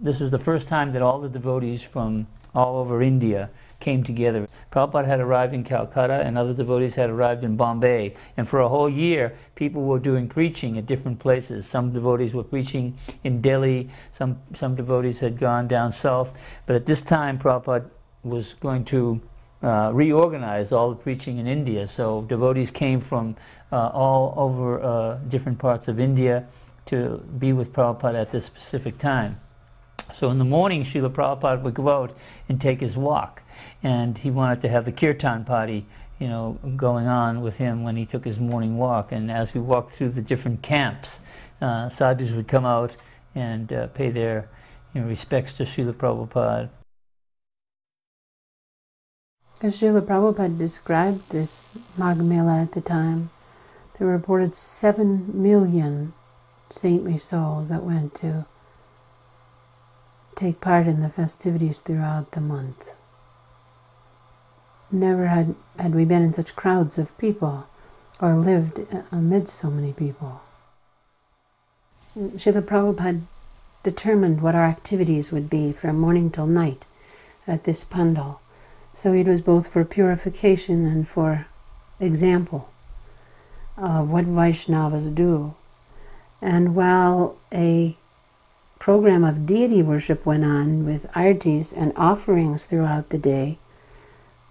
This was the first time that all the devotees from all over India came together. Prabhupada had arrived in Calcutta and other devotees had arrived in Bombay. And for a whole year, people were doing preaching at different places. Some devotees were preaching in Delhi, some devotees had gone down south. But at this time, Prabhupada was going to reorganize all the preaching in India. So devotees came from all over different parts of India to be with Prabhupada at this specific time. So in the morning, Srila Prabhupada would go out and take his walk. And he wanted to have the kirtan party, you know, going on with him when he took his morning walk. And as we walked through the different camps, sadhus would come out and pay their respects to Srila Prabhupada. As Srila Prabhupada described this Magh Mela at the time, there were reported 7 million saintly souls that went to take part in the festivities throughout the month. Never had we been in such crowds of people or lived amidst so many people. Srila Prabhupada determined what our activities would be from morning till night at this pandal. So it was both for purification and for example of what Vaishnavas do. And while a program of deity worship went on with artis and offerings throughout the day,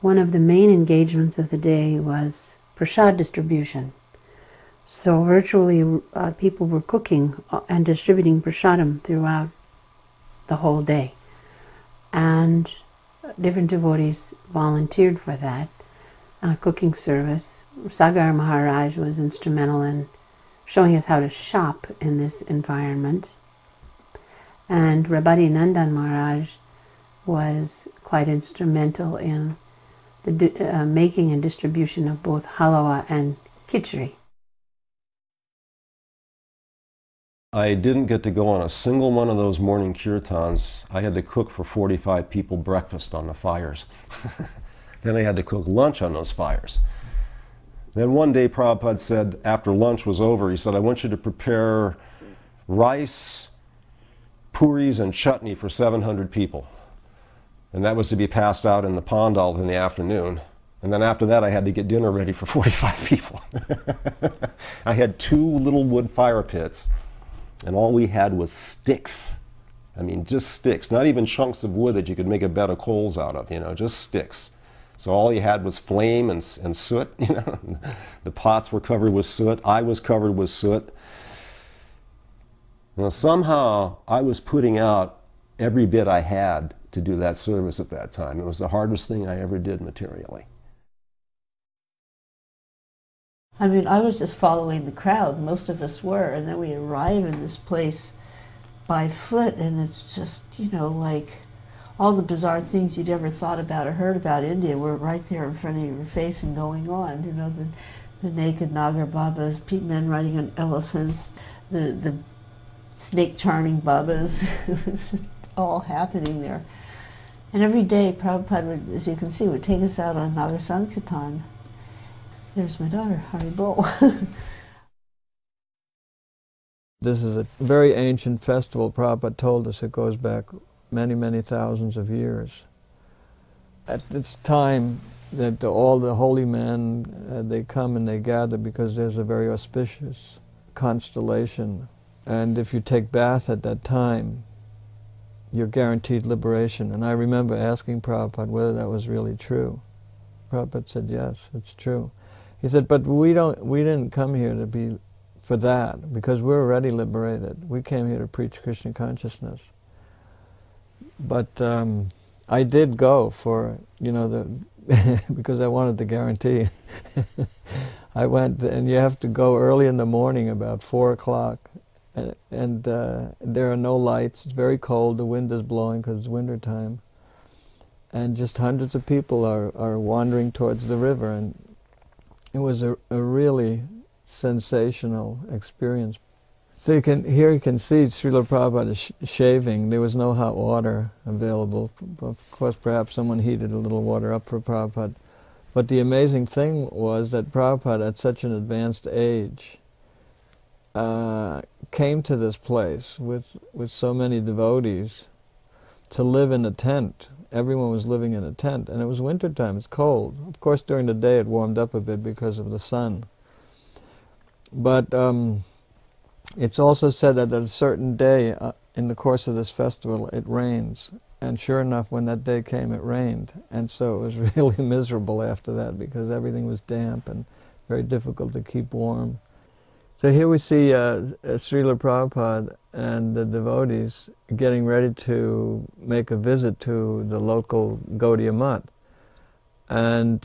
one of the main engagements of the day was prasad distribution. So virtually people were cooking and distributing prasadam throughout the whole day. And different devotees volunteered for that cooking service. Sagar Maharaj was instrumental in showing us how to shop in this environment. And Rabadi Nandan Maharaj was quite instrumental in the making and distribution of both halwa and khichdi. I didn't get to go on a single one of those morning kirtans. I had to cook for 45 people breakfast on the fires. Then I had to cook lunch on those fires. Then one day Prabhupada said, after lunch was over, he said, I want you to prepare rice, puris, and chutney for 700 people. And that was to be passed out in the pandal in the afternoon. And then after that, I had to get dinner ready for 45 people. I had 2 little wood fire pits, and all we had was sticks. I mean, just sticks, not even chunks of wood that you could make a bed of coals out of, just sticks. So all you had was flame and soot, The pots were covered with soot. I was covered with soot. Somehow I was putting out every bit I had to do that service at that time. It was the hardest thing I ever did materially. I mean, I was just following the crowd, most of us were, and then we arrive in this place by foot, and it's just, like all the bizarre things you'd ever thought about or heard about India were right there in front of your face and going on. The naked Nagar Babas, men riding on elephants, the snake charming Babas. It's just all happening there. And every day Prabhupada would, as you can see, would take us out on Nagar Sankirtan. There's my daughter, Haribol. This is a very ancient festival. Prabhupada told us it goes back many, many thousands of years. At this time, that all the holy men, they come and they gather because there's a very auspicious constellation. And if you take bath at that time, you're guaranteed liberation. And I remember asking Prabhupada whether that was really true. Prabhupada said, yes, it's true. He said, but we didn't come here to be for that, because we're already liberated. We came here to preach Krishna consciousness. But I did go for, because I wanted the guarantee. I went, and you have to go early in the morning, about 4 o'clock, and there are no lights. It's very cold. The wind is blowing because it's winter time, and just hundreds of people are wandering towards the river, and it was a really sensational experience. So here you can see Srila Prabhupada is shaving. There was no hot water available. Of course, perhaps someone heated a little water up for Prabhupada. But the amazing thing was that Prabhupada, at such an advanced age, came to this place with so many devotees to live in a tent. Everyone was living in a tent, and it was wintertime, it's cold. Of course, during the day it warmed up a bit because of the sun. But it's also said that at a certain day in the course of this festival it rains. And sure enough, when that day came, it rained. And so it was really miserable after that because everything was damp and very difficult to keep warm. So here we see Srila Prabhupada and the devotees getting ready to make a visit to the local Gaudiya Mutt. And